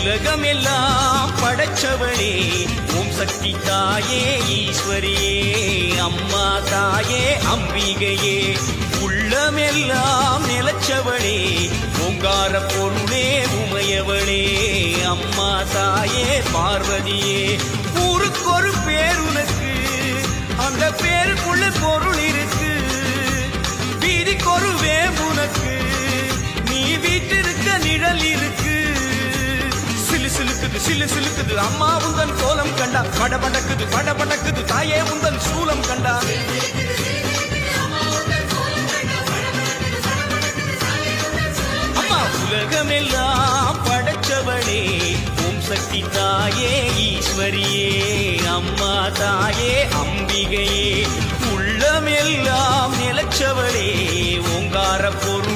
உலகமெல்லாம் படைச்சவளே ஓம் சக்தி தாயே ஈஸ்வரியே அம்மா தாயே அம்பிகையே உள்ளமெல்லாம் நிலச்சவளே ஓங்கார பொருளே உமையவளே அம்மா தாயே பார்வதியே ஊருக்கொரு பேர் உனக்கு அந்த பேருக்குள்ள பொருள் இருக்கு வீதிக்கொரு வேம்புனக்கு நீ வீட்டிருக்க நிழல் இருக்கு சிலு சிலுக்குது சிலு சிலுக்குது அம்மா உந்தன் கோலம் கண்டா படபடக்குது தாயே உந்தன் சூலம் கண்டா அம்மா உலகமெல்லாம் படைச்சவளே ஓம் சக்தி தாயே ஈஸ்வரியே அம்மா தாயே அம்பிகையே உள்ளமெல்லாம் நிலச்சவளே ஓங்கார பொருள்